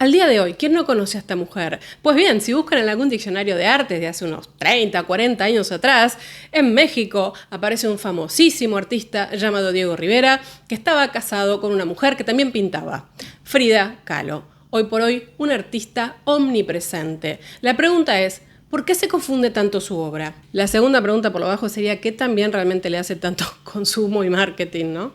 Al día de hoy, ¿quién no conoce a esta mujer? Pues bien, si buscan en algún diccionario de arte de hace unos 30, 40 años atrás, en México aparece un famosísimo artista llamado Diego Rivera, que estaba casado con una mujer que también pintaba, Frida Kahlo. Hoy por hoy, un artista omnipresente. La pregunta es, ¿por qué se confunde tanto su obra? La segunda pregunta por lo bajo sería, ¿qué también realmente le hace tanto consumo y marketing, no?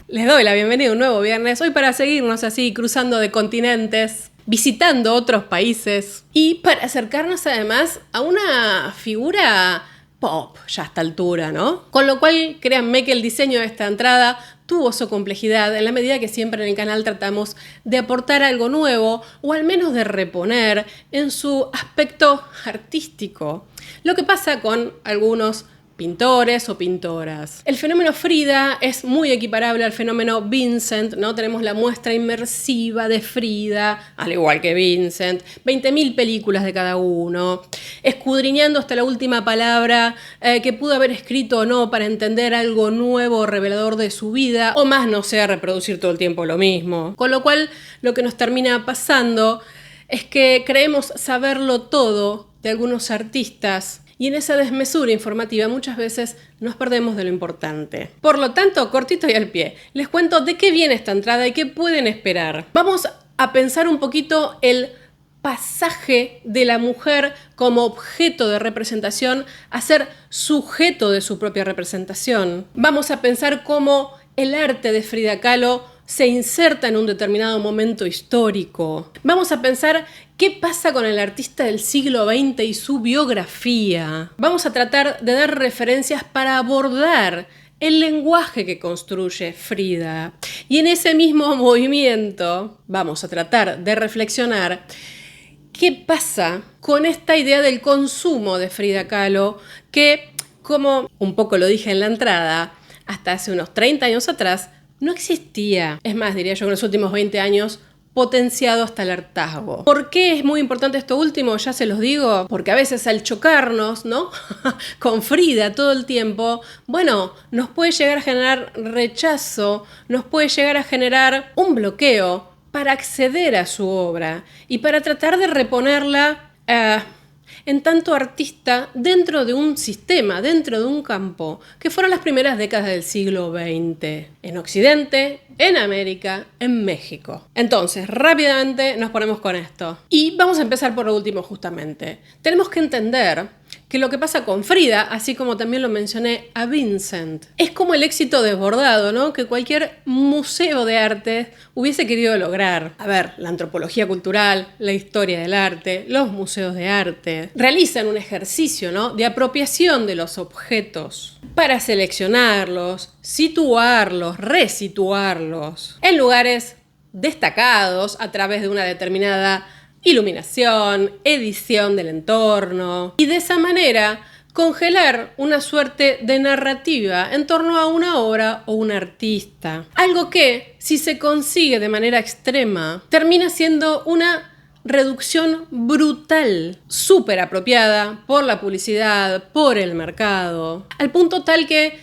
Les doy la bienvenida a un nuevo viernes, hoy para seguirnos así, cruzando de continentes, visitando otros países y para acercarnos además a una figura pop ya a esta altura, ¿no? Con lo cual, créanme que el diseño de esta entrada tuvo su complejidad en la medida que siempre en el canal tratamos de aportar algo nuevo o al menos de reponer en su aspecto artístico lo que pasa con algunos pintores o pintoras. El fenómeno Frida es muy equiparable al fenómeno Vincent, ¿no? Tenemos la muestra inmersiva de Frida, al igual que Vincent, 20.000 películas de cada uno, escudriñando hasta la última palabra que pudo haber escrito o no para entender algo nuevo o revelador de su vida, o más no sea reproducir todo el tiempo lo mismo. Con lo cual, lo que nos termina pasando es que creemos saberlo todo de algunos artistas, y en esa desmesura informativa muchas veces nos perdemos de lo importante. Por lo tanto, cortito y al pie, les cuento de qué viene esta entrada y qué pueden esperar. Vamos a pensar un poquito el pasaje de la mujer como objeto de representación a ser sujeto de su propia representación. Vamos a pensar cómo el arte de Frida Kahlo se inserta en un determinado momento histórico. Vamos a pensar qué pasa con el artista del siglo XX y su biografía. Vamos a tratar de dar referencias para abordar el lenguaje que construye Frida. Y en ese mismo movimiento vamos a tratar de reflexionar qué pasa con esta idea del consumo de Frida Kahlo que, como un poco lo dije en la entrada, hasta hace unos 30 años atrás no existía. Es más, diría yo que en los últimos 20 años potenciado hasta el hartazgo. ¿Por qué es muy importante esto último? Ya se los digo, porque a veces al chocarnos, ¿no? con Frida todo el tiempo, bueno, nos puede llegar a generar rechazo, nos puede llegar a generar un bloqueo para acceder a su obra y para tratar de reponerla en tanto artista dentro de un sistema, dentro de un campo, que fueron las primeras décadas del siglo XX, en Occidente, en América, en México. Entonces, rápidamente nos ponemos con esto. Y vamos a empezar por lo último justamente. Tenemos que entender que lo que pasa con Frida, así como también lo mencioné a Vincent, es como el éxito desbordado, ¿no? Que cualquier museo de arte hubiese querido lograr. A ver, la antropología cultural, la historia del arte, los museos de arte, realizan un ejercicio, ¿no? de apropiación de los objetos para seleccionarlos, situarlos, resituarlos en lugares destacados a través de una determinada iluminación, edición del entorno y de esa manera congelar una suerte de narrativa en torno a una obra o un artista. Algo que, si se consigue de manera extrema, termina siendo una reducción brutal, súper apropiada por la publicidad, por el mercado, al punto tal que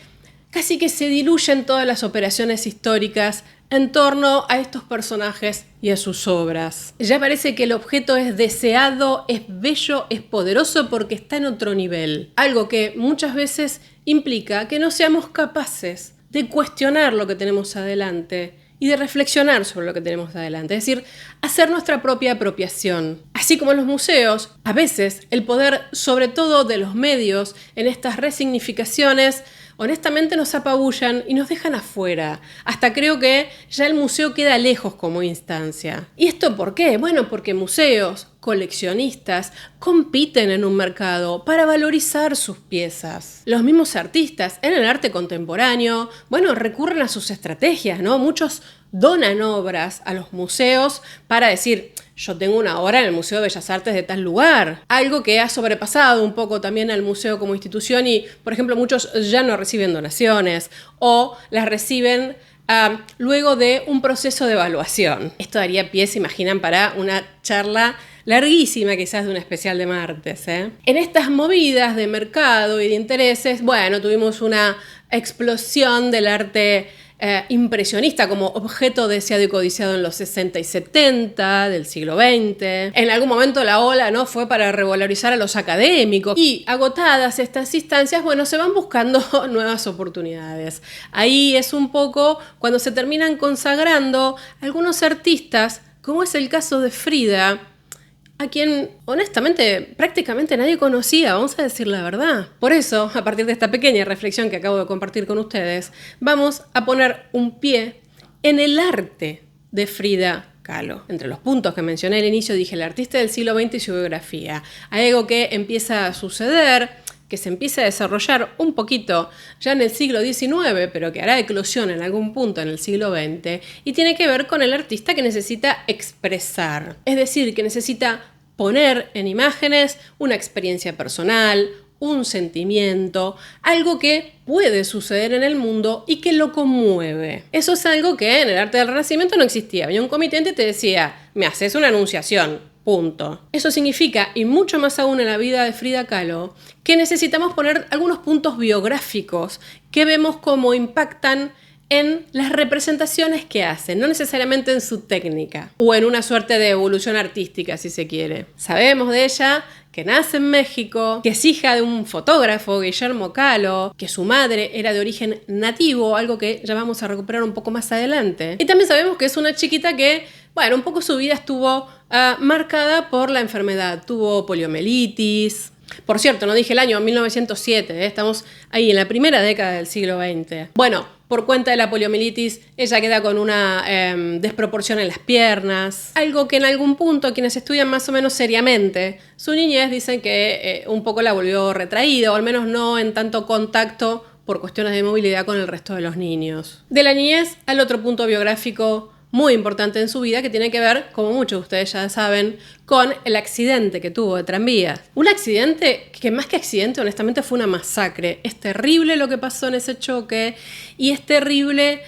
casi que se diluyen todas las operaciones históricas en torno a estos personajes y a sus obras. Ya parece que el objeto es deseado, es bello, es poderoso porque está en otro nivel. Algo que muchas veces implica que no seamos capaces de cuestionar lo que tenemos adelante y de reflexionar sobre lo que tenemos adelante, es decir, hacer nuestra propia apropiación. Así como en los museos, a veces el poder, sobre todo de los medios, en estas resignificaciones, honestamente nos apabullan y nos dejan afuera. Hasta creo que ya el museo queda lejos como instancia. ¿Y esto por qué? Bueno, porque museos, coleccionistas, compiten en un mercado para valorizar sus piezas. Los mismos artistas en el arte contemporáneo, bueno, recurren a sus estrategias, ¿no? Muchos donan obras a los museos para decir, yo tengo una obra en el Museo de Bellas Artes de tal lugar. Algo que ha sobrepasado un poco también al museo como institución y, por ejemplo, muchos ya no reciben donaciones o las reciben luego de un proceso de evaluación. Esto daría pie, se imaginan, para una charla larguísima, quizás de un especial de martes. En estas movidas de mercado y de intereses, bueno, tuvimos una explosión del arte impresionista como objeto deseado y codiciado en los 60 y 70 del siglo XX. En algún momento la ola, ¿no?, fue para revalorizar a los académicos. Y agotadas estas instancias, bueno, se van buscando nuevas oportunidades. Ahí es un poco cuando se terminan consagrando algunos artistas, como es el caso de Frida, a quien honestamente prácticamente nadie conocía, vamos a decir la verdad. Por eso, a partir de esta pequeña reflexión que acabo de compartir con ustedes, vamos a poner un pie en el arte de Frida Kahlo. Entre los puntos que mencioné al inicio dije el artista del siglo XX y su biografía. Hay algo que empieza a suceder, que se empieza a desarrollar un poquito ya en el siglo XIX, pero que hará eclosión en algún punto en el siglo XX, y tiene que ver con el artista que necesita expresar. Es decir, que necesita poner en imágenes una experiencia personal, un sentimiento, algo que puede suceder en el mundo y que lo conmueve. Eso es algo que en el arte del Renacimiento no existía. Había un comitente y te decía, me haces una anunciación. Punto. Eso significa, y mucho más aún en la vida de Frida Kahlo, que necesitamos poner algunos puntos biográficos que vemos cómo impactan en las representaciones que hace, no necesariamente en su técnica o en una suerte de evolución artística, si se quiere. Sabemos de ella que nace en México, que es hija de un fotógrafo, Guillermo Kahlo, que su madre era de origen nativo, algo que ya vamos a recuperar un poco más adelante. Y también sabemos que es una chiquita que, bueno, un poco su vida estuvo marcada por la enfermedad. Tuvo poliomielitis. Por cierto, no dije el año, 1907, estamos ahí en la primera década del siglo XX. Bueno, por cuenta de la poliomielitis, ella queda con una desproporción en las piernas. Algo que en algún punto quienes estudian más o menos seriamente su niñez dicen que un poco la volvió retraída, o al menos no en tanto contacto por cuestiones de movilidad con el resto de los niños. De la niñez al otro punto biográfico muy importante en su vida, que tiene que ver, como muchos de ustedes ya saben, con el accidente que tuvo de tranvía. Un accidente que más que accidente, honestamente, fue una masacre. Es terrible lo que pasó en ese choque y es terrible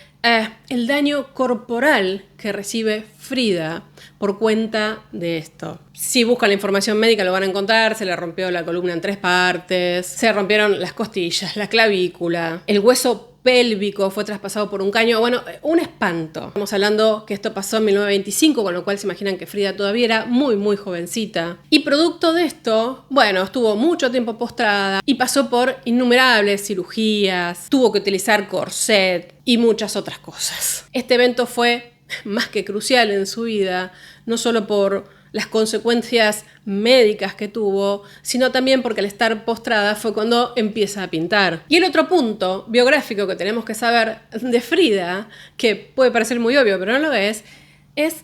el daño corporal que recibe Frida por cuenta de esto. Si buscan la información médica lo van a encontrar, se le rompió la columna en 3 partes, se rompieron las costillas, la clavícula, el hueso pélvico fue traspasado por un caño, bueno, un espanto. Estamos hablando que esto pasó en 1925, con lo cual se imaginan que Frida todavía era muy, muy jovencita. Y producto de esto, bueno, estuvo mucho tiempo postrada y pasó por innumerables cirugías, tuvo que utilizar corset y muchas otras cosas. Este evento fue más que crucial en su vida, no solo por las consecuencias médicas que tuvo, sino también porque al estar postrada fue cuando empieza a pintar. Y el otro punto biográfico que tenemos que saber de Frida, que puede parecer muy obvio, pero no lo es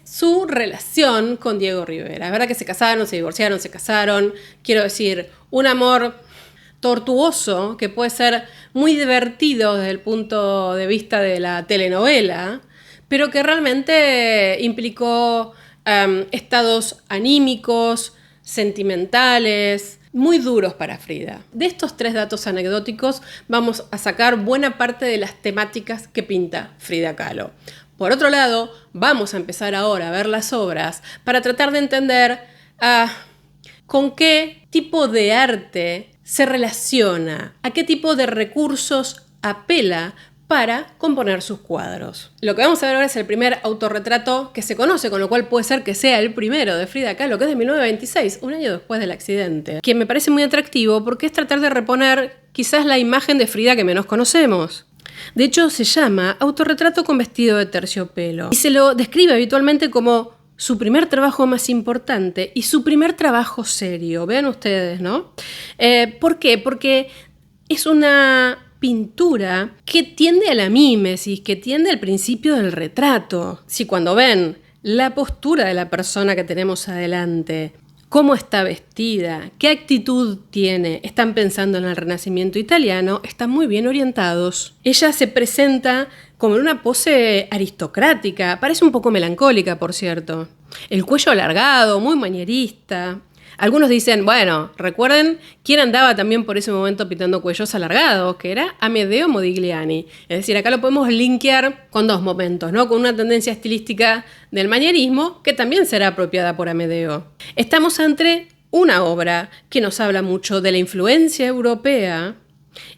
su relación con Diego Rivera. Es verdad que se casaron, se divorciaron, se casaron. Quiero decir, un amor tortuoso que puede ser muy divertido desde el punto de vista de la telenovela, pero que realmente implicó estados anímicos, sentimentales, muy duros para Frida. De estos 3 datos anecdóticos vamos a sacar buena parte de las temáticas que pinta Frida Kahlo. Por otro lado, vamos a empezar ahora a ver las obras para tratar de entender con qué tipo de arte se relaciona, a qué tipo de recursos apela para componer sus cuadros. Lo que vamos a ver ahora es el primer autorretrato que se conoce, con lo cual puede ser que sea el primero de Frida Kahlo, que es de 1926, un año después del accidente, que me parece muy atractivo porque es tratar de reponer quizás la imagen de Frida que menos conocemos. De hecho, se llama Autorretrato con vestido de terciopelo y se lo describe habitualmente como su primer trabajo más importante y su primer trabajo serio. Vean ustedes, ¿no? ¿Por qué? Porque es una pintura que tiende a la mímesis, que tiende al principio del retrato. Si cuando ven la postura de la persona que tenemos adelante, cómo está vestida, qué actitud tiene, están pensando en el Renacimiento italiano, están muy bien orientados. Ella se presenta como en una pose aristocrática, parece un poco melancólica, por cierto. El cuello alargado, muy manierista. Algunos dicen, bueno, recuerden quién andaba también por ese momento pintando cuellos alargados, que era Amedeo Modigliani. Es decir, acá lo podemos linkear con 2 momentos, ¿no? Con una tendencia estilística del manierismo, que también será apropiada por Amedeo. Estamos ante una obra que nos habla mucho de la influencia europea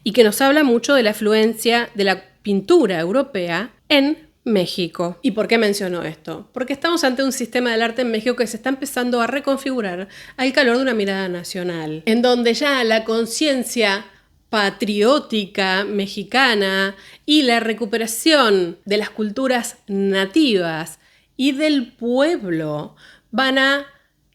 y que nos habla mucho de la influencia de la pintura europea en México. ¿Y por qué menciono esto? Porque estamos ante un sistema del arte en México que se está empezando a reconfigurar al calor de una mirada nacional, en donde ya la conciencia patriótica mexicana y la recuperación de las culturas nativas y del pueblo van a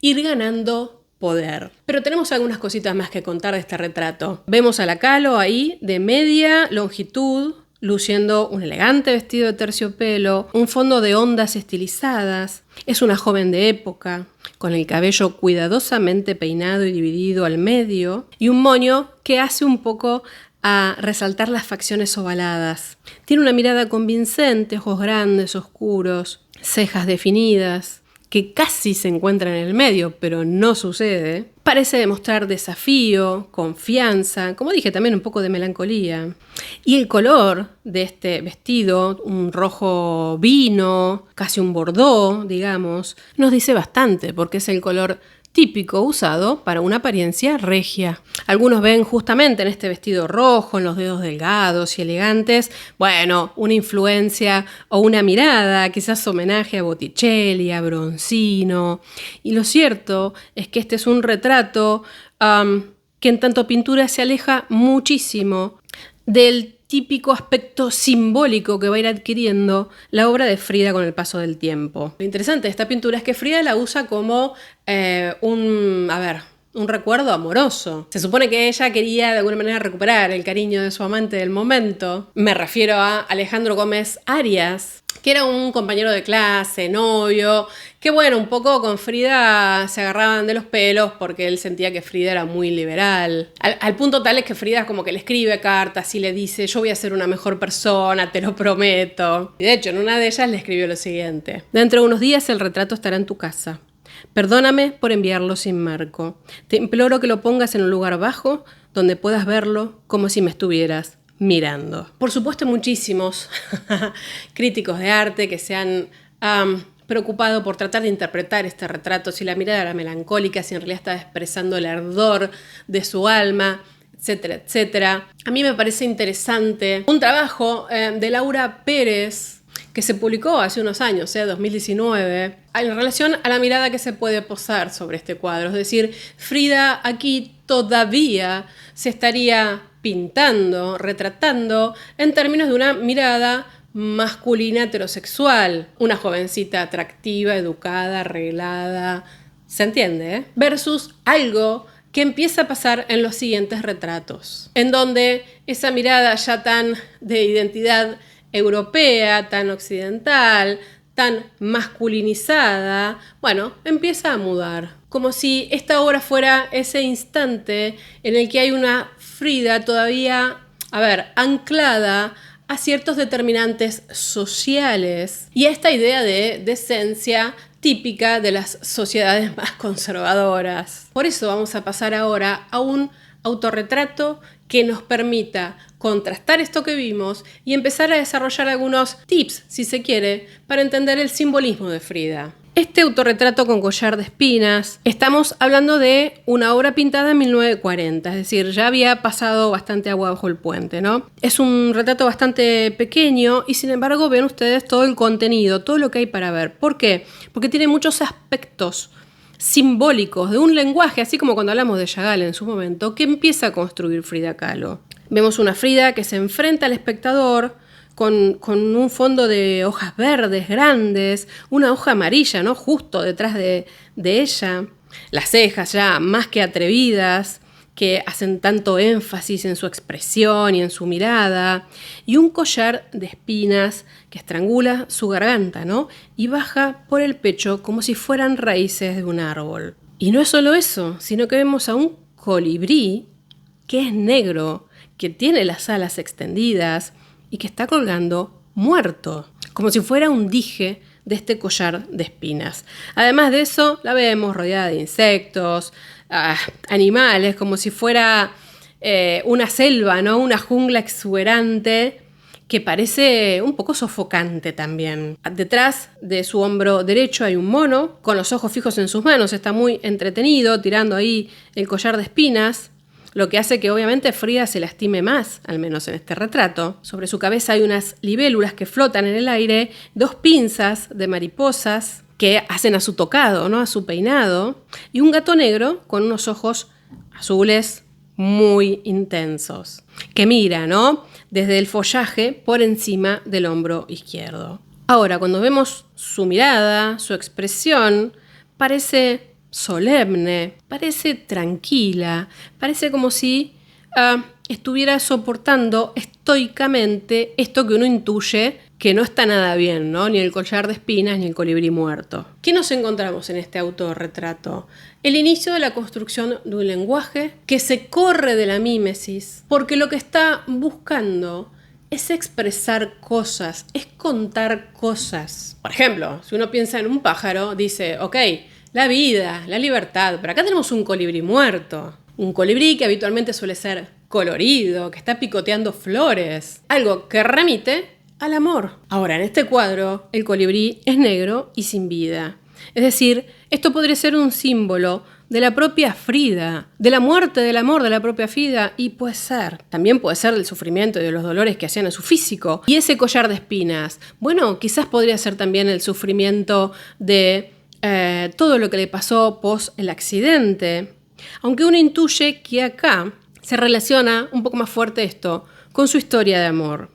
ir ganando poder. Pero tenemos algunas cositas más que contar de este retrato. Vemos a la Kahlo ahí, de media longitud, luciendo un elegante vestido de terciopelo, un fondo de ondas estilizadas. Es una joven de época, con el cabello cuidadosamente peinado y dividido al medio, y un moño que hace un poco a resaltar las facciones ovaladas. Tiene una mirada convincente, ojos grandes, oscuros, cejas definidas, que casi se encuentran en el medio, pero no sucede. Parece demostrar desafío, confianza, como dije, también un poco de melancolía. Y el color de este vestido, un rojo vino, casi un bordó, digamos, nos dice bastante, porque es el color típico usado para una apariencia regia. Algunos ven justamente en este vestido rojo, en los dedos delgados y elegantes, bueno, una influencia o una mirada, quizás homenaje a Botticelli, a Bronzino. Y lo cierto es que este es un retrato que en tanto pintura se aleja muchísimo del típico aspecto simbólico que va a ir adquiriendo la obra de Frida con el paso del tiempo. Lo interesante de esta pintura es que Frida la usa como un recuerdo amoroso. Se supone que ella quería de alguna manera recuperar el cariño de su amante del momento. Me refiero a Alejandro Gómez Arias, que era un compañero de clase, novio, que bueno, un poco con Frida se agarraban de los pelos porque él sentía que Frida era muy liberal. Al punto tal es que Frida como que le escribe cartas y le dice: yo voy a ser una mejor persona, te lo prometo. Y de hecho, en una de ellas le escribió lo siguiente: dentro de unos días el retrato estará en tu casa. Perdóname por enviarlo sin marco. Te imploro que lo pongas en un lugar bajo donde puedas verlo como si me estuvieras mirando. Por supuesto, muchísimos críticos de arte que se han preocupado por tratar de interpretar este retrato, si la mirada era melancólica, si en realidad estaba expresando el ardor de su alma, etcétera, etcétera. A mí me parece interesante un trabajo de Laura Pérez que se publicó hace unos años, 2019, en relación a la mirada que se puede posar sobre este cuadro. Es decir, Frida aquí todavía se estaría pintando, retratando en términos de una mirada masculina heterosexual, una jovencita atractiva, educada, arreglada, ¿se entiende? Versus algo que empieza a pasar en los siguientes retratos, en donde esa mirada ya tan de identidad europea, tan occidental, tan masculinizada, bueno, empieza a mudar. Como si esta obra fuera ese instante en el que hay una Frida todavía, anclada a ciertos determinantes sociales y a esta idea de decencia típica de las sociedades más conservadoras. Por eso vamos a pasar ahora a un autorretrato que nos permita contrastar esto que vimos y empezar a desarrollar algunos tips, si se quiere, para entender el simbolismo de Frida. Este autorretrato con collar de espinas, estamos hablando de una obra pintada en 1940, es decir, ya había pasado bastante agua bajo el puente, ¿no? Es un retrato bastante pequeño y sin embargo ven ustedes todo el contenido, todo lo que hay para ver. ¿Por qué? Porque tiene muchos aspectos simbólicos de un lenguaje, así como cuando hablamos de Chagall en su momento, que empieza a construir Frida Kahlo. Vemos una Frida que se enfrenta al espectador con un fondo de hojas verdes grandes, una hoja amarilla, ¿no?, justo detrás de ella, las cejas ya más que atrevidas, que hacen tanto énfasis en su expresión y en su mirada, y un collar de espinas que estrangula su garganta, ¿no?, y baja por el pecho como si fueran raíces de un árbol. Y no es solo eso, sino que vemos a un colibrí que es negro, que tiene las alas extendidas y que está colgando muerto, como si fuera un dije de este collar de espinas. Además de eso, la vemos rodeada de insectos, animales, como si fuera una selva, ¿no?, una jungla exuberante que parece un poco sofocante también. Detrás de su hombro derecho hay un mono con los ojos fijos en sus manos, está muy entretenido tirando ahí el collar de espinas. lo que hace que obviamente Frida se lastime más, al menos en este retrato. Sobre su cabeza hay unas libélulas que flotan en el aire, 2 pinzas de mariposas que hacen a su tocado, ¿no? A su peinado, y un gato negro con unos ojos azules muy intensos, que mira, ¿no? Desde el follaje por encima del hombro izquierdo. Ahora, cuando vemos su mirada, su expresión, parece solemne, parece tranquila, parece como si estuviera soportando estoicamente esto que uno intuye que no está nada bien, ¿no? Ni el collar de espinas ni el colibrí muerto. ¿Qué nos encontramos en este autorretrato? El inicio de la construcción de un lenguaje que se corre de la mímesis, porque lo que está buscando es expresar cosas, es contar cosas. Por ejemplo, si uno piensa en un pájaro, dice, ok, la vida, la libertad, pero acá tenemos un colibrí muerto. Un colibrí que habitualmente suele ser colorido, que está picoteando flores, algo que remite al amor. Ahora, en este cuadro, el colibrí es negro y sin vida. Es decir, esto podría ser un símbolo de la propia Frida, de la muerte del amor de la propia Frida, y puede ser. También puede ser del sufrimiento y de los dolores que hacían a su físico. Y ese collar de espinas, bueno, quizás podría ser también el sufrimiento de todo lo que le pasó post el accidente. Aunque uno intuye que acá se relaciona un poco más fuerte esto con su historia de amor.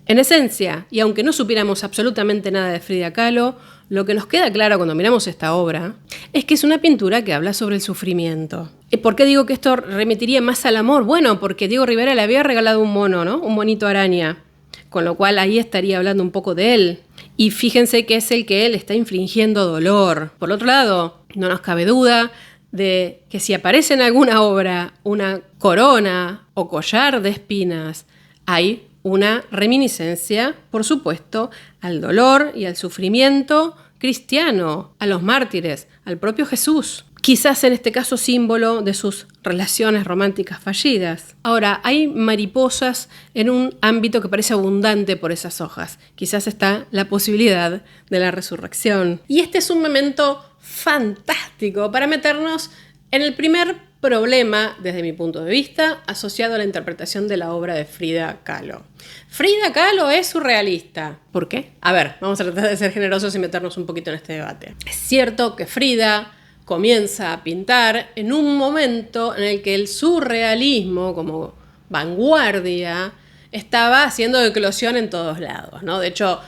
En esencia, y aunque no supiéramos absolutamente nada de Frida Kahlo, lo que nos queda claro cuando miramos esta obra es que es una pintura que habla sobre el sufrimiento. ¿Y por qué digo que esto remitiría más al amor? Bueno, porque Diego Rivera le había regalado un mono, ¿no? Un monito araña, con lo cual ahí estaría hablando un poco de él. Y fíjense que es el que él está infligiendo dolor. Por otro lado, no nos cabe duda de que si aparece en alguna obra una corona o collar de espinas, hay una reminiscencia, por supuesto, al dolor y al sufrimiento cristiano, a los mártires, al propio Jesús. Quizás en este caso símbolo de sus relaciones románticas fallidas. Ahora, hay mariposas en un ámbito que parece abundante por esas hojas. Quizás está la posibilidad de la resurrección. Y este es un momento fantástico para meternos en el primer problema, desde mi punto de vista, asociado a la interpretación de la obra de Frida Kahlo. Frida Kahlo es surrealista. ¿Por qué? A ver, vamos a tratar de ser generosos y meternos un poquito en este debate. Es cierto que Frida comienza a pintar en un momento en el que el surrealismo, como vanguardia, estaba haciendo eclosión en todos lados, ¿no? De hecho,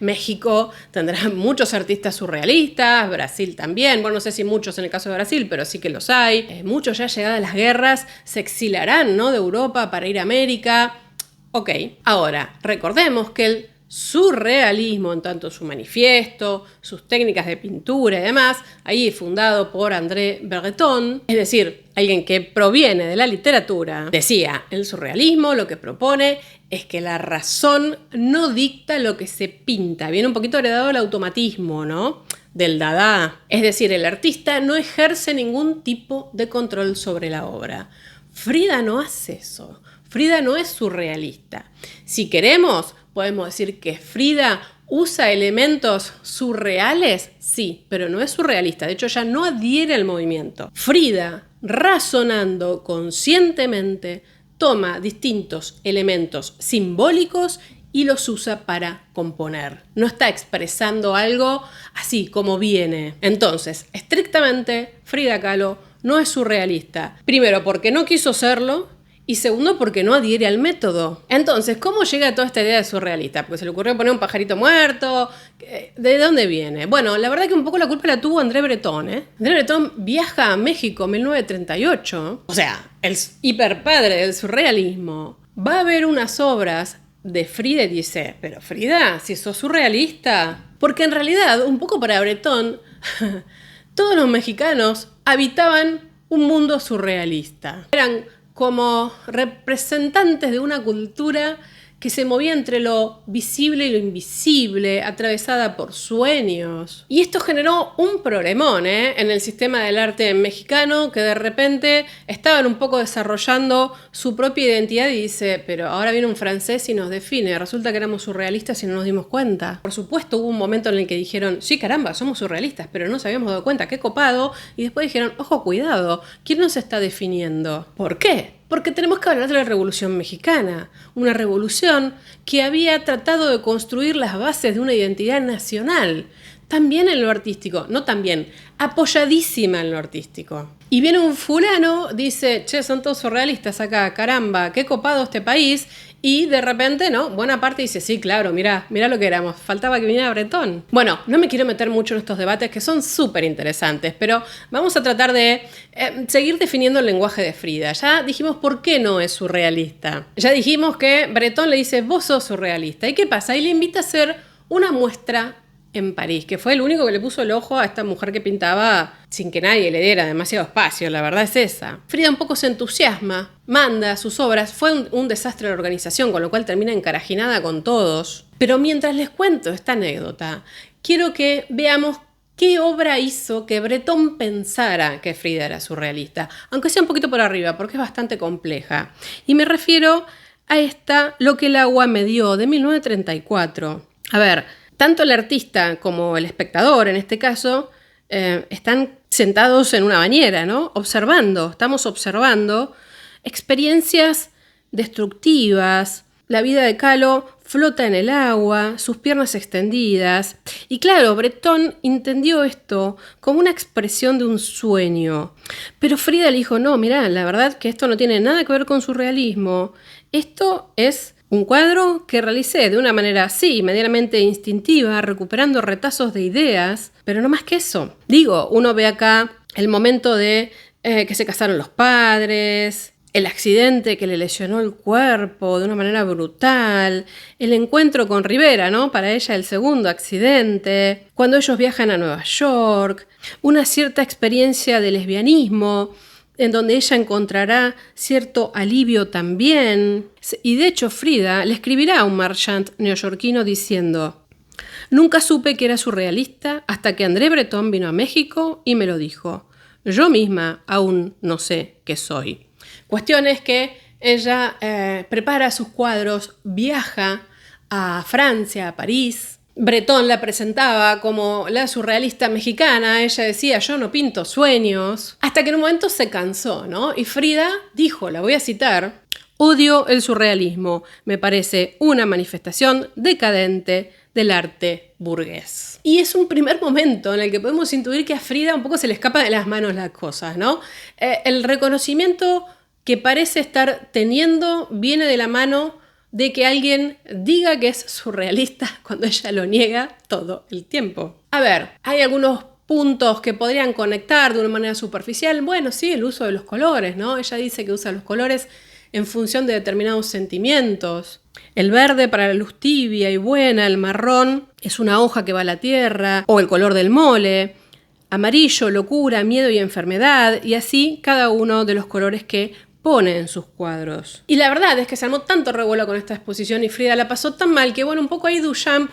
México tendrá muchos artistas surrealistas, Brasil también, bueno, no sé si muchos en el caso de Brasil, pero sí que los hay. Muchos ya llegadas las guerras se exilarán, ¿no? de Europa para ir a América. Ok, ahora, recordemos que el surrealismo, en tanto su manifiesto, sus técnicas de pintura y demás, ahí fundado por André Breton, es decir, alguien que proviene de la literatura, decía, el surrealismo lo que propone es que la razón no dicta lo que se pinta. Viene un poquito heredado el automatismo, ¿no? Del Dada. Es decir, el artista no ejerce ningún tipo de control sobre la obra. Frida no hace eso. Frida no es surrealista. Si queremos, podemos decir que Frida usa elementos surreales, sí, pero no es surrealista. De hecho, ya no adhiere al movimiento. Frida, razonando conscientemente, toma distintos elementos simbólicos y los usa para componer. No está expresando algo así como viene. Entonces, estrictamente, Frida Kahlo no es surrealista. Primero, porque no quiso serlo. Y segundo, porque no adhiere al método. Entonces, ¿cómo llega toda esta idea de surrealista? Porque se le ocurrió poner un pajarito muerto. ¿De dónde viene? Bueno, la verdad que un poco la culpa la tuvo André Breton, ¿eh? André Breton viaja a México en 1938. O sea, el hiperpadre del surrealismo. Va a ver unas obras de Frida y dice, pero Frida, si sos surrealista. Porque en realidad, un poco para Breton, todos los mexicanos habitaban un mundo surrealista. Eran como representantes de una cultura que se movía entre lo visible y lo invisible, atravesada por sueños. Y esto generó un problemón en el sistema del arte mexicano, que de repente estaban un poco desarrollando su propia identidad y dice, pero ahora viene un francés y nos define, resulta que éramos surrealistas y no nos dimos cuenta. Por supuesto hubo un momento en el que dijeron, sí, caramba, somos surrealistas, pero no nos habíamos dado cuenta, qué copado, y después dijeron, ojo, cuidado, ¿quién nos está definiendo? ¿Por qué? Porque tenemos que hablar de la Revolución Mexicana, una revolución que había tratado de construir las bases de una identidad nacional, también en lo artístico, no también, apoyadísima en lo artístico. Y viene un fulano, dice, che, son todos surrealistas acá, caramba, qué copado este país, y de repente, ¿no? Buena parte dice, sí, claro, mirá lo que éramos, faltaba que viniera Bretón. Bueno, no me quiero meter mucho en estos debates que son súper interesantes, pero vamos a tratar de seguir definiendo el lenguaje de Frida. Ya dijimos por qué no es surrealista. Ya dijimos que Bretón le dice, vos sos surrealista. ¿Y qué pasa? Y le invita a hacer una muestra en París, que fue el único que le puso el ojo a esta mujer que pintaba sin que nadie le diera demasiado espacio, la verdad es esa. Frida un poco se entusiasma, manda sus obras, fue un desastre la organización, con lo cual termina encarajinada con todos. Pero mientras les cuento esta anécdota, quiero que veamos qué obra hizo que Bretón pensara que Frida era surrealista, aunque sea un poquito por arriba, porque es bastante compleja. Y me refiero a esta Lo que el agua me dio, de 1934. A ver, tanto el artista como el espectador, en este caso, están sentados en una bañera, ¿no? Estamos observando experiencias destructivas. La vida de Kahlo flota en el agua, sus piernas extendidas. Y claro, Bretón entendió esto como una expresión de un sueño. Pero Frida le dijo, no, mirá, la verdad que esto no tiene nada que ver con surrealismo. Esto es un cuadro que realicé de una manera, sí, medianamente instintiva, recuperando retazos de ideas, pero no más que eso. Digo, uno ve acá el momento de que se casaron los padres, el accidente que le lesionó el cuerpo de una manera brutal, el encuentro con Rivera, ¿no? Para ella el segundo accidente, cuando ellos viajan a Nueva York, una cierta experiencia de lesbianismo, en donde ella encontrará cierto alivio también. Y de hecho Frida le escribirá a un marchand neoyorquino diciendo, nunca supe que era surrealista hasta que André Breton vino a México y me lo dijo. Yo misma aún no sé qué soy. Cuestión es que ella prepara sus cuadros, viaja a Francia, a París. Bretón la presentaba como la surrealista mexicana, ella decía, yo no pinto sueños, hasta que en un momento se cansó, ¿no? Y Frida dijo, la voy a citar, odio el surrealismo, me parece una manifestación decadente del arte burgués. Y es un primer momento en el que podemos intuir que a Frida un poco se le escapa de las manos las cosas, ¿no? El reconocimiento que parece estar teniendo viene de la mano de que alguien diga que es surrealista cuando ella lo niega todo el tiempo. A ver, hay algunos puntos que podrían conectar de una manera superficial. Bueno, sí, el uso de los colores, ¿no? Ella dice que usa los colores en función de determinados sentimientos. El verde para la luz tibia y buena, el marrón es una hoja que va a la tierra, o el color del mole. Amarillo, locura, miedo y enfermedad, y así cada uno de los colores que pone en sus cuadros. Y la verdad es que se armó tanto revuelo con esta exposición y Frida la pasó tan mal que, bueno, un poco ahí Duchamp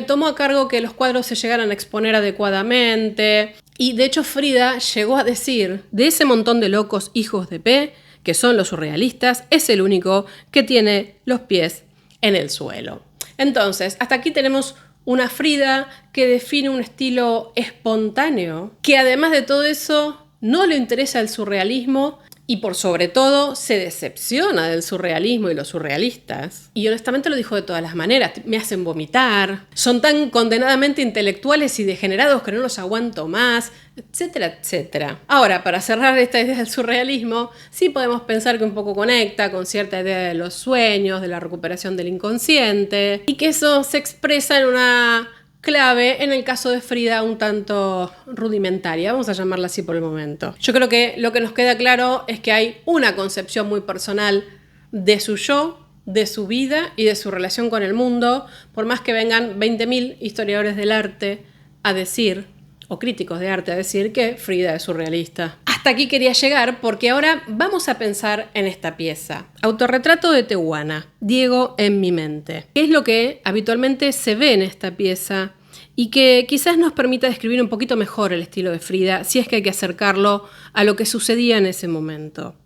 tomó a cargo que los cuadros se llegaran a exponer adecuadamente. Y de hecho Frida llegó a decir, de ese montón de locos hijos de P, que son los surrealistas, es el único que tiene los pies en el suelo. Entonces, hasta aquí tenemos una Frida que define un estilo espontáneo, que además de todo eso no le interesa el surrealismo, y por sobre todo se decepciona del surrealismo y los surrealistas. Y honestamente lo dijo de todas las maneras. Me hacen vomitar, son tan condenadamente intelectuales y degenerados que no los aguanto más, etcétera, etcétera. Ahora, para cerrar esta idea del surrealismo, sí podemos pensar que un poco conecta con cierta idea de los sueños, de la recuperación del inconsciente, y que eso se expresa en una clave, en el caso de Frida, un tanto rudimentaria, vamos a llamarla así por el momento. Yo creo que lo que nos queda claro es que hay una concepción muy personal de su yo, de su vida y de su relación con el mundo, por más que vengan 20.000 historiadores del arte a decir, o críticos de arte a decir que Frida es surrealista. hasta aquí quería llegar porque ahora vamos a pensar en esta pieza. Autorretrato de Tehuana, Diego en mi mente. ¿Qué es lo que habitualmente se ve en esta pieza y que quizás nos permita describir un poquito mejor el estilo de Frida, si es que hay que acercarlo a lo que sucedía en ese momento?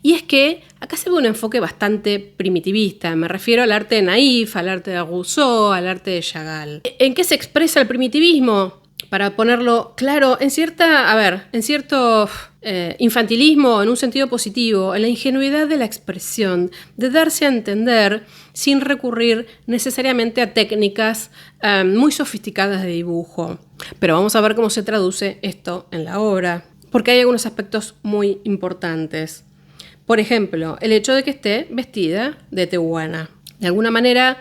Y es que acá se ve un enfoque bastante primitivista, me refiero al arte de Naif, al arte de Rousseau, al arte de Chagall. ¿En qué se expresa el primitivismo? Para ponerlo claro, en cierto infantilismo, en un sentido positivo, en la ingenuidad de la expresión, de darse a entender sin recurrir necesariamente a técnicas muy sofisticadas de dibujo. Pero vamos a ver cómo se traduce esto en la obra, porque hay algunos aspectos muy importantes. Por ejemplo, el hecho de que esté vestida de tehuana. De alguna manera,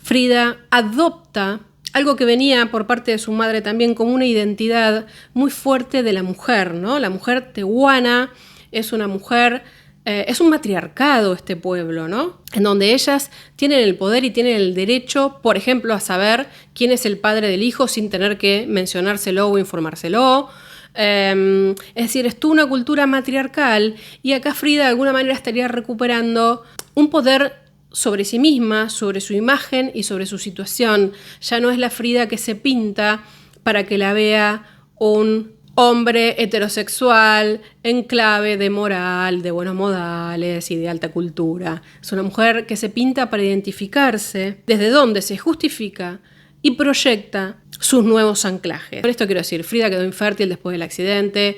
Frida adopta algo que venía por parte de su madre también como una identidad muy fuerte de la mujer, ¿no? La mujer tehuana es una mujer, es un matriarcado este pueblo, ¿no? En donde ellas tienen el poder y tienen el derecho, por ejemplo, a saber quién es el padre del hijo sin tener que mencionárselo o informárselo. Es decir, es toda una cultura matriarcal y acá Frida de alguna manera estaría recuperando un poder sobre sí misma, sobre su imagen y sobre su situación. Ya no es la Frida que se pinta para que la vea un hombre heterosexual en clave de moral, de buenos modales y de alta cultura. Es una mujer que se pinta para identificarse, desde donde se justifica y proyecta sus nuevos anclajes. Por esto quiero decir, Frida quedó infértil después del accidente,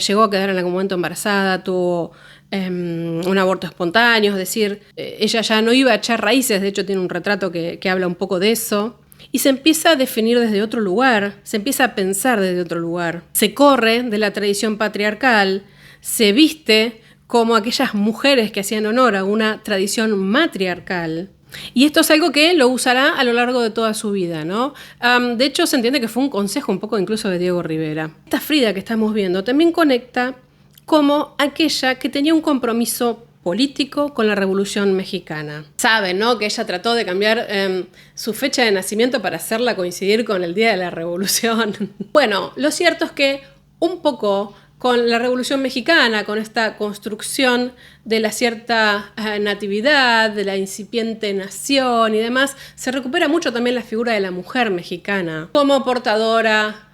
llegó a quedar en algún momento embarazada, tuvo un aborto espontáneo, es decir, ella ya no iba a echar raíces, de hecho tiene un retrato que habla un poco de eso, y se empieza a definir desde otro lugar, se empieza a pensar desde otro lugar, se corre de la tradición patriarcal, se viste como aquellas mujeres que hacían honor a una tradición matriarcal. Y esto es algo que lo usará a lo largo de toda su vida, ¿no? De hecho, se entiende que fue un consejo un poco incluso de Diego Rivera. Esta Frida que estamos viendo también conecta como aquella que tenía un compromiso político con la Revolución Mexicana. Saben, ¿no?, que ella trató de cambiar su fecha de nacimiento para hacerla coincidir con el día de la Revolución. Bueno, lo cierto es que un poco con la Revolución Mexicana, con esta construcción de la cierta natividad, de la incipiente nación y demás, se recupera mucho también la figura de la mujer mexicana como portadora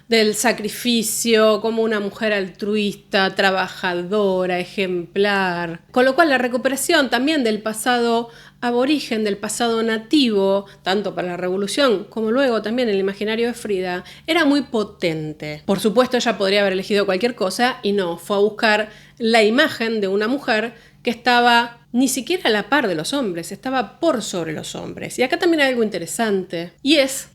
del sacrificio, como una mujer altruista, trabajadora, ejemplar. Con lo cual la recuperación también del pasado aborigen, del pasado nativo, tanto para la Revolución como luego también en el imaginario de Frida, era muy potente. Por supuesto, ella podría haber elegido cualquier cosa y no, fue a buscar la imagen de una mujer que estaba ni siquiera a la par de los hombres, estaba por sobre los hombres. Y acá también hay algo interesante, y es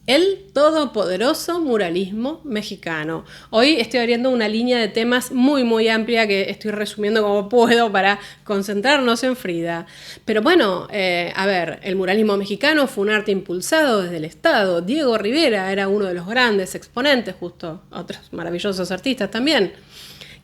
el todopoderoso muralismo mexicano. Hoy estoy abriendo una línea de temas muy, muy amplia que estoy resumiendo como puedo para concentrarnos en Frida. Pero bueno, a ver, el muralismo mexicano fue un arte impulsado desde el Estado. Diego Rivera era uno de los grandes exponentes, justo otros maravillosos artistas también.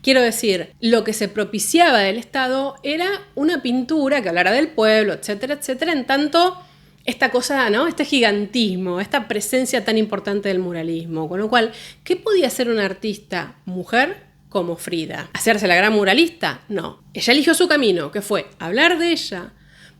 Quiero decir, lo que se propiciaba del Estado era una pintura que hablara del pueblo, etcétera, etcétera, en tanto esta cosa, ¿no?, este gigantismo, esta presencia tan importante del muralismo. Con lo cual, ¿qué podía hacer una artista mujer como Frida? ¿Hacerse la gran muralista? No. Ella eligió su camino, que fue hablar de ella,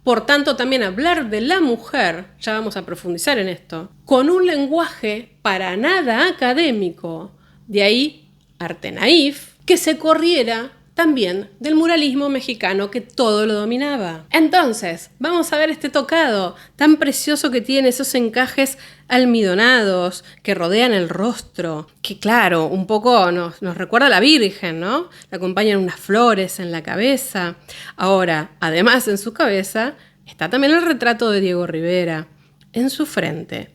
por tanto también hablar de la mujer, ya vamos a profundizar en esto, con un lenguaje para nada académico. De ahí, arte naif, que se corriera también del muralismo mexicano que todo lo dominaba. Entonces, vamos a ver este tocado tan precioso que tiene, esos encajes almidonados que rodean el rostro, que claro, un poco nos recuerda a la Virgen, ¿no? La acompañan unas flores en la cabeza. Ahora, además en su cabeza está también el retrato de Diego Rivera, en su frente.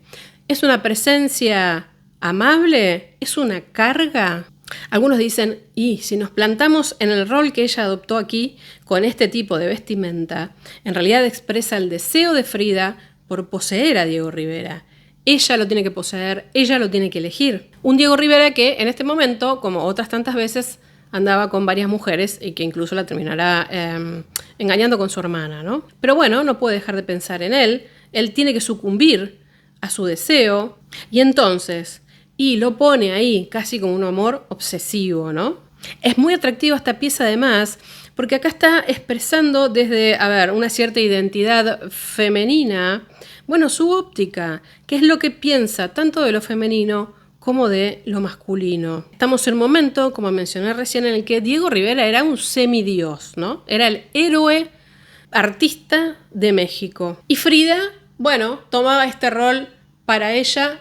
¿Es una presencia amable? ¿Es una carga? Algunos dicen, y si nos plantamos en el rol que ella adoptó aquí, con este tipo de vestimenta, en realidad expresa el deseo de Frida por poseer a Diego Rivera. Ella lo tiene que poseer, ella lo tiene que elegir. Un Diego Rivera que en este momento, como otras tantas veces, andaba con varias mujeres y que incluso la terminará engañando con su hermana, ¿no? Pero bueno, no puede dejar de pensar en él. Él tiene que sucumbir a su deseo y entonces y lo pone ahí casi como un amor obsesivo, ¿no? Es muy atractiva esta pieza además porque acá está expresando desde, una cierta identidad femenina, bueno, su óptica, que es lo que piensa tanto de lo femenino como de lo masculino. Estamos en un momento, como mencioné recién, en el que Diego Rivera era un semidios, ¿no? Era el héroe artista de México. Y Frida, bueno, tomaba este rol para ella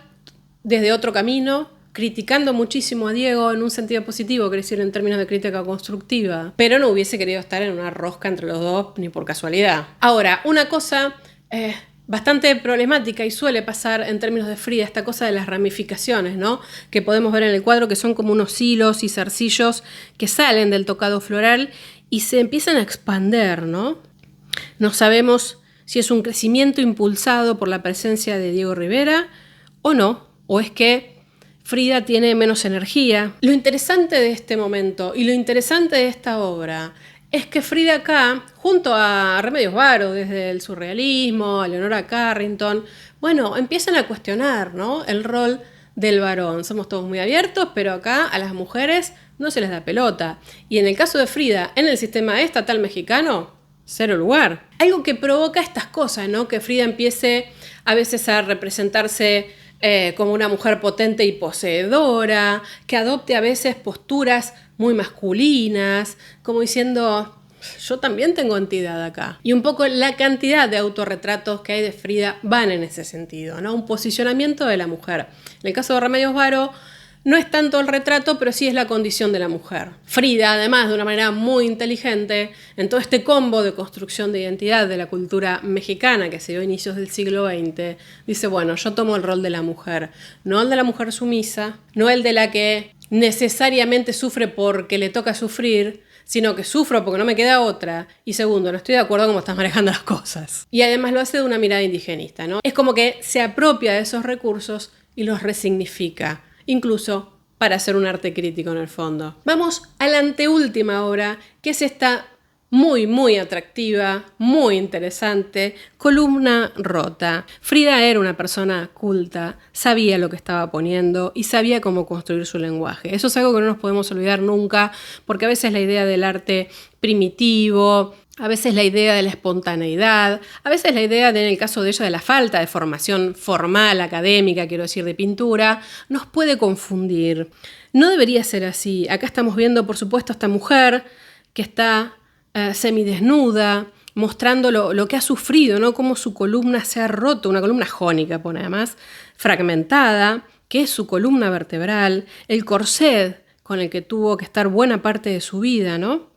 desde otro camino, criticando muchísimo a Diego en un sentido positivo, quiero decir, en términos de crítica constructiva, pero no hubiese querido estar en una rosca entre los dos ni por casualidad. Ahora, una cosa bastante problemática y suele pasar en términos de Frida, esta cosa de las ramificaciones, ¿no? Que podemos ver en el cuadro, que son como unos hilos y zarcillos que salen del tocado floral y se empiezan a expander, ¿no? No sabemos si es un crecimiento impulsado por la presencia de Diego Rivera o no, o es que Frida tiene menos energía. Lo interesante de este momento y lo interesante de esta obra es que Frida acá, junto a Remedios Varo, desde el surrealismo, a Leonora Carrington, bueno, empiezan a cuestionar, ¿no?, el rol del varón. Somos todos muy abiertos, pero acá a las mujeres no se les da pelota. Y en el caso de Frida, en el sistema estatal mexicano, cero lugar. Algo que provoca estas cosas, ¿no? Que Frida empiece a veces a representarse como una mujer potente y poseedora, que adopte a veces posturas muy masculinas, como diciendo, yo también tengo entidad acá. Y un poco la cantidad de autorretratos que hay de Frida van en ese sentido, ¿no? Un posicionamiento de la mujer. En el caso de Remedios Varo, no es tanto el retrato, pero sí es la condición de la mujer. Frida, además, de una manera muy inteligente, en todo este combo de construcción de identidad de la cultura mexicana que se dio a inicios del siglo XX, dice, bueno, yo tomo el rol de la mujer, no el de la mujer sumisa, no el de la que necesariamente sufre porque le toca sufrir, sino que sufro porque no me queda otra, y segundo, no estoy de acuerdo con cómo estás manejando las cosas. Y además lo hace de una mirada indigenista, ¿no? Es como que se apropia de esos recursos y los resignifica, incluso para hacer un arte crítico en el fondo. Vamos a la anteúltima obra, que es esta muy, muy atractiva, muy interesante, Columna rota. Frida era una persona culta, sabía lo que estaba poniendo y sabía cómo construir su lenguaje. Eso es algo que no nos podemos olvidar nunca, porque a veces la idea del arte primitivo, a veces la idea de la espontaneidad, a veces la idea, en el caso de ella, de la falta de formación formal, académica, quiero decir, de pintura, nos puede confundir. No debería ser así. Acá estamos viendo, por supuesto, a esta mujer que está semidesnuda, mostrando lo que ha sufrido, ¿no? Cómo su columna se ha roto, una columna jónica, pone además, fragmentada, que es su columna vertebral, el corset con el que tuvo que estar buena parte de su vida, ¿no?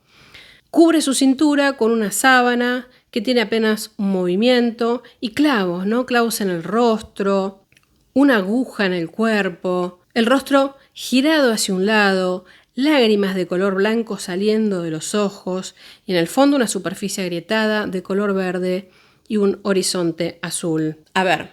Cubre su cintura con una sábana que tiene apenas un movimiento y clavos, ¿no? Clavos en el rostro, una aguja en el cuerpo, el rostro girado hacia un lado, lágrimas de color blanco saliendo de los ojos y en el fondo una superficie agrietada de color verde y un horizonte azul. A ver,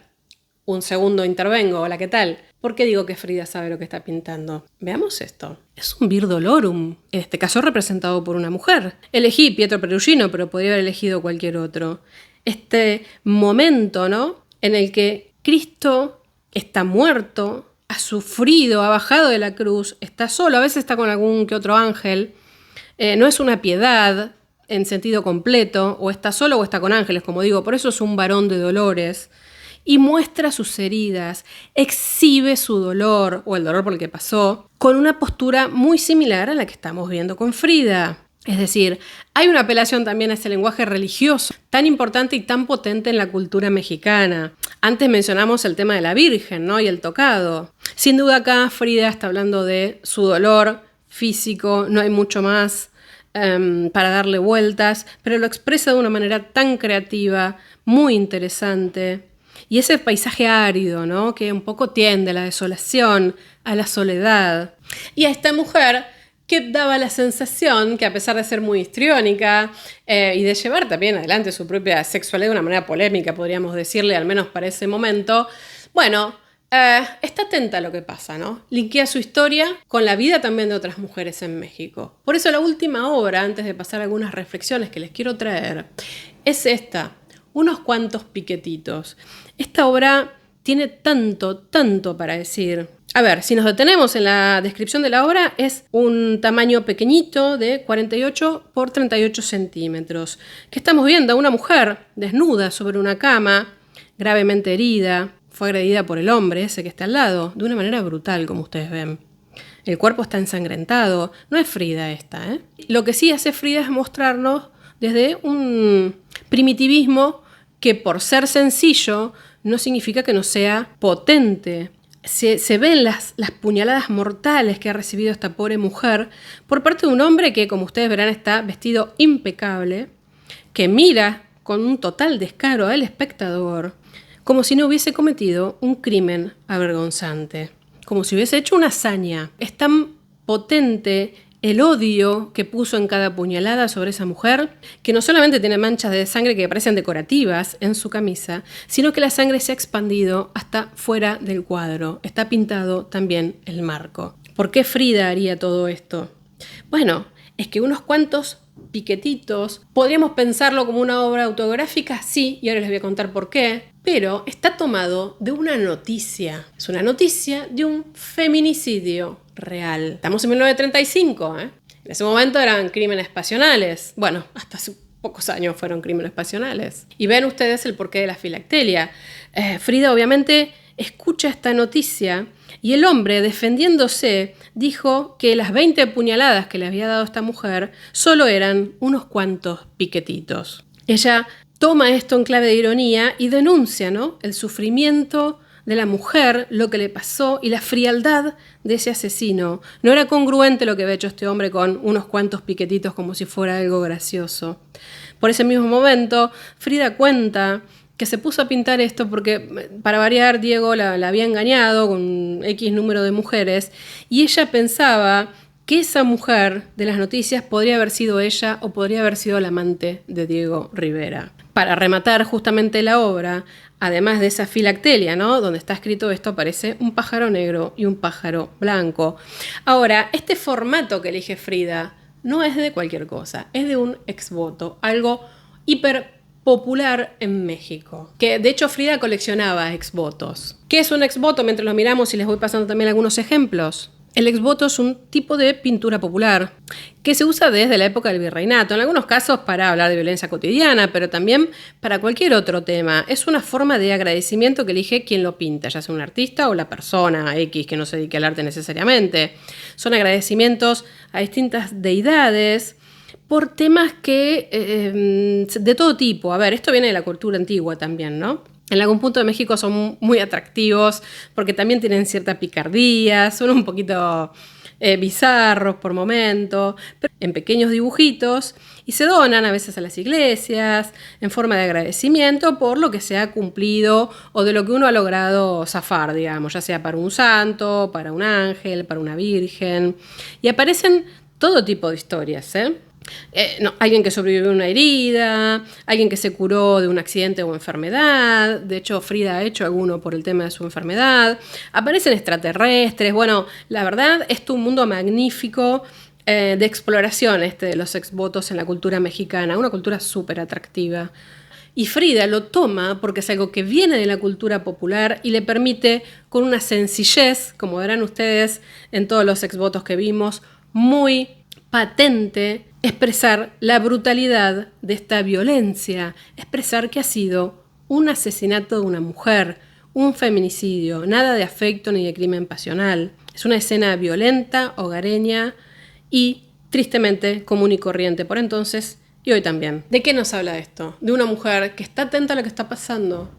un segundo intervengo. Hola, ¿qué tal? ¿Por qué digo que Frida sabe lo que está pintando? Veamos esto. Es un vir dolorum, en este caso representado por una mujer. Elegí Pietro Perugino, pero podría haber elegido cualquier otro. Este momento, ¿no?, en el que Cristo está muerto, ha sufrido, ha bajado de la cruz, está solo, a veces está con algún que otro ángel. No es una piedad en sentido completo, o está solo o está con ángeles, como digo, por eso es un varón de dolores. Y muestra sus heridas, exhibe su dolor, o el dolor por el que pasó, con una postura muy similar a la que estamos viendo con Frida. Es decir, hay una apelación también a ese lenguaje religioso, tan importante y tan potente en la cultura mexicana. Antes mencionamos el tema de la Virgen, ¿no?, y el tocado. Sin duda acá Frida está hablando de su dolor físico, no hay mucho más para darle vueltas, pero lo expresa de una manera tan creativa, muy interesante. Y ese paisaje árido, ¿no?, que un poco tiende a la desolación, a la soledad. Y a esta mujer que daba la sensación que, a pesar de ser muy histriónica y de llevar también adelante su propia sexualidad de una manera polémica, podríamos decirle, al menos para ese momento, bueno, está atenta a lo que pasa, ¿no? Linkea su historia con la vida también de otras mujeres en México. Por eso la última obra, antes de pasar a algunas reflexiones que les quiero traer, es esta, Unos cuantos piquetitos. Esta obra tiene tanto para decir. A ver, si nos detenemos en la descripción de la obra, es un tamaño pequeñito de 48 por 38 centímetros. ¿Qué estamos viendo? A una mujer desnuda sobre una cama, gravemente herida, fue agredida por el hombre ese que está al lado, de una manera brutal, como ustedes ven. El cuerpo está ensangrentado, no es Frida esta, ¿eh? Lo que sí hace Frida es mostrarnos desde un primitivismo que por ser sencillo no significa que no sea potente. Se ven las puñaladas mortales que ha recibido esta pobre mujer por parte de un hombre que, como ustedes verán, está vestido impecable, que mira con un total descaro al espectador, como si no hubiese cometido un crimen avergonzante, como si hubiese hecho una hazaña. Es tan potente el odio que puso en cada puñalada sobre esa mujer, que no solamente tiene manchas de sangre que parecen decorativas en su camisa, sino que la sangre se ha expandido hasta fuera del cuadro. Está pintado también el marco. ¿Por qué Frida haría todo esto? Bueno, es que unos cuantos piquetitos, podríamos pensarlo como una obra autobiográfica, sí, y ahora les voy a contar por qué, pero está tomado de una noticia. Es una noticia de un feminicidio real. Estamos en 1935, ¿eh? En ese momento eran crímenes pasionales. Bueno, hasta hace pocos años fueron crímenes pasionales. Y ven ustedes el porqué de la filacteria. Frida obviamente escucha esta noticia y el hombre, defendiéndose, dijo que las 20 puñaladas que le había dado esta mujer solo eran unos cuantos piquetitos. Ella toma esto en clave de ironía y denuncia, ¿no?, el sufrimiento de la mujer, lo que le pasó y la frialdad de ese asesino. No era congruente lo que había hecho este hombre con unos cuantos piquetitos como si fuera algo gracioso. Por ese mismo momento, Frida cuenta que se puso a pintar esto porque, para variar, Diego la había engañado con X número de mujeres y ella pensaba que esa mujer de las noticias podría haber sido ella o podría haber sido la amante de Diego Rivera. Para rematar justamente la obra, además de esa filactelia, ¿no?, donde está escrito esto, aparece un pájaro negro y un pájaro blanco. Ahora, este formato que elige Frida no es de cualquier cosa, es de un exvoto, algo hiper popular en México, que de hecho Frida coleccionaba exvotos. ¿Qué es un exvoto? Mientras lo miramos y les voy pasando también algunos ejemplos. El exvoto es un tipo de pintura popular que se usa desde la época del virreinato, en algunos casos para hablar de violencia cotidiana, pero también para cualquier otro tema. Es una forma de agradecimiento que elige quien lo pinta, ya sea un artista o la persona X que no se dedique al arte necesariamente. Son agradecimientos a distintas deidades por temas que de todo tipo. A ver, esto viene de la cultura antigua también, ¿no? En algún punto de México son muy atractivos porque también tienen cierta picardía, son un poquito bizarros por momentos, pero en pequeños dibujitos y se donan a veces a las iglesias en forma de agradecimiento por lo que se ha cumplido o de lo que uno ha logrado zafar, digamos, ya sea para un santo, para un ángel, para una virgen. Y aparecen todo tipo de historias, ¿eh? Alguien que sobrevivió a una herida, alguien que se curó de un accidente o enfermedad. De hecho, Frida ha hecho alguno por el tema de su enfermedad. Aparecen extraterrestres. Bueno, la verdad, es un mundo magnífico de exploración de los exvotos en la cultura mexicana, una cultura súper atractiva. Y Frida lo toma porque es algo que viene de la cultura popular y le permite, con una sencillez, como verán ustedes en todos los exvotos que vimos, muy patente, expresar la brutalidad de esta violencia, expresar que ha sido un asesinato de una mujer, un feminicidio, nada de afecto ni de crimen pasional. Es una escena violenta, hogareña y tristemente común y corriente por entonces y hoy también. ¿De qué nos habla esto? De una mujer que está atenta a lo que está pasando,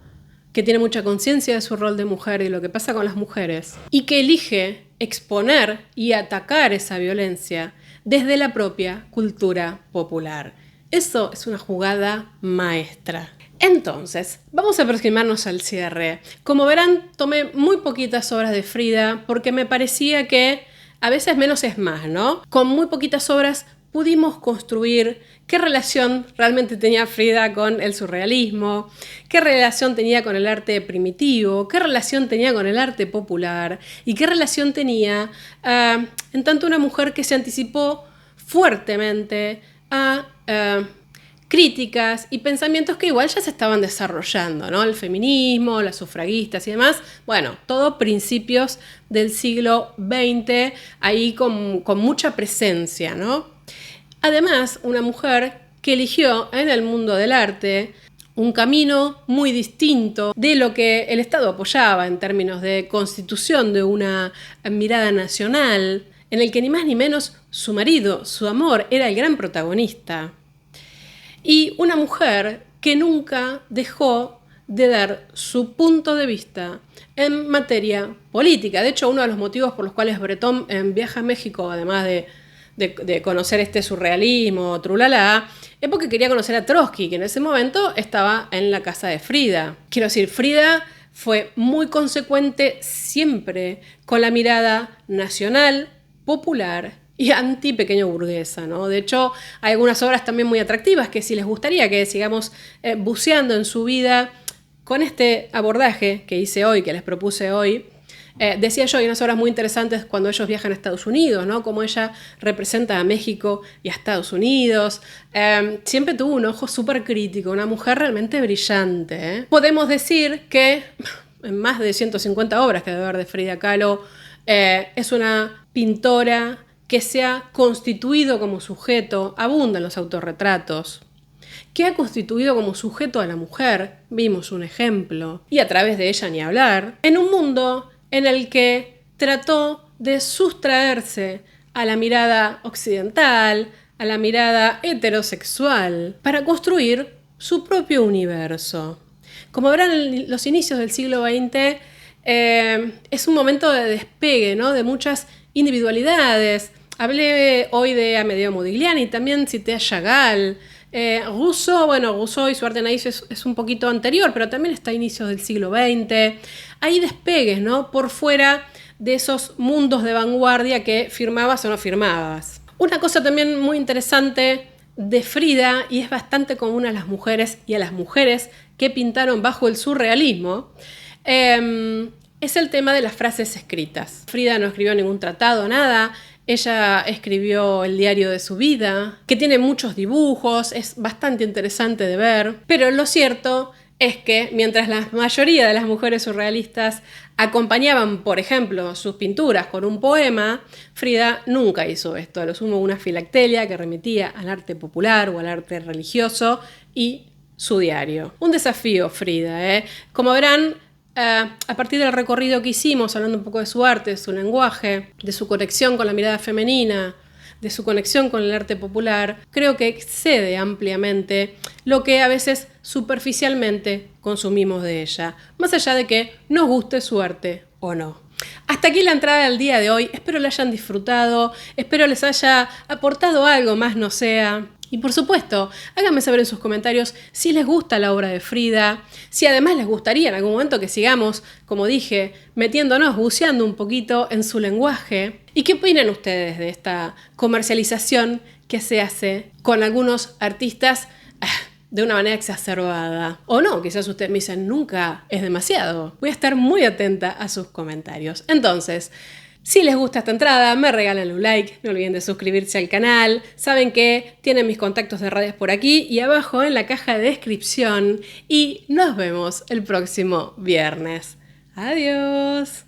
que tiene mucha conciencia de su rol de mujer y lo que pasa con las mujeres, y que elige exponer y atacar esa violencia desde la propia cultura popular. Eso es una jugada maestra. Entonces, vamos a aproximarnos al cierre. Como verán, tomé muy poquitas obras de Frida porque me parecía que a veces menos es más, ¿no? Con muy poquitas obras pudimos construir qué relación realmente tenía Frida con el surrealismo, qué relación tenía con el arte primitivo, qué relación tenía con el arte popular y qué relación tenía en tanto una mujer que se anticipó fuertemente a críticas y pensamientos que igual ya se estaban desarrollando, ¿no? El feminismo, las sufragistas y demás. Bueno, todo principios del siglo XX, ahí con mucha presencia, ¿no? Además, una mujer que eligió en el mundo del arte un camino muy distinto de lo que el Estado apoyaba en términos de constitución de una mirada nacional, en el que ni más ni menos su marido, su amor, era el gran protagonista. Y una mujer que nunca dejó de dar su punto de vista en materia política. De hecho, uno de los motivos por los cuales Breton viaja a México, además de conocer este surrealismo, trulala, es porque quería conocer a Trotsky, que en ese momento estaba en la casa de Frida. Quiero decir, Frida fue muy consecuente siempre con la mirada nacional, popular y anti-pequeño burguesa, ¿no? De hecho, hay algunas obras también muy atractivas que si les gustaría que sigamos buceando en su vida con este abordaje que hice hoy, que les propuse hoy, decía yo, hay unas obras muy interesantes cuando ellos viajan a Estados Unidos, ¿no? Cómo ella representa a México y a Estados Unidos. Siempre tuvo un ojo súper crítico, una mujer realmente brillante, ¿eh? Podemos decir que en más de 150 obras que debe haber de Frida Kahlo, es una pintora que se ha constituido como sujeto, abundan los autorretratos, que ha constituido como sujeto a la mujer, vimos un ejemplo, y a través de ella ni hablar, en un mundo en el que trató de sustraerse a la mirada occidental, a la mirada heterosexual, para construir su propio universo. Como verán, en los inicios del siglo XX es un momento de despegue, ¿no? De muchas individualidades. Hablé hoy de Amedeo Modigliani, también cité a Chagall. Rousseau y su arte naif es un poquito anterior, pero también está a inicios del siglo XX. Hay despegues, ¿no? Por fuera de esos mundos de vanguardia que firmabas o no firmabas. Una cosa también muy interesante de Frida, y es bastante común a las mujeres y a las mujeres que pintaron bajo el surrealismo, es el tema de las frases escritas. Frida no escribió ningún tratado, nada. Ella escribió el diario de su vida, que tiene muchos dibujos, es bastante interesante de ver, pero lo cierto es que mientras la mayoría de las mujeres surrealistas acompañaban, por ejemplo, sus pinturas con un poema, Frida nunca hizo esto, a lo sumo una filactelia que remitía al arte popular o al arte religioso y su diario. Un desafío, Frida, ¿eh? Como verán, a partir del recorrido que hicimos, hablando un poco de su arte, de su lenguaje, de su conexión con la mirada femenina, de su conexión con el arte popular, creo que excede ampliamente lo que a veces superficialmente consumimos de ella, más allá de que nos guste su arte o no. Hasta aquí la entrada del día de hoy, espero la hayan disfrutado, espero les haya aportado algo más no sea. Y por supuesto, háganme saber en sus comentarios si les gusta la obra de Frida, si además les gustaría en algún momento que sigamos, como dije, metiéndonos, buceando un poquito en su lenguaje. ¿Y qué opinan ustedes de esta comercialización que se hace con algunos artistas de una manera exacerbada? O no, quizás ustedes me dicen, nunca es demasiado. Voy a estar muy atenta a sus comentarios. Entonces, si les gusta esta entrada, me regalan un like, no olviden de suscribirse al canal, saben que tienen mis contactos de redes por aquí y abajo en la caja de descripción y nos vemos el próximo viernes. Adiós.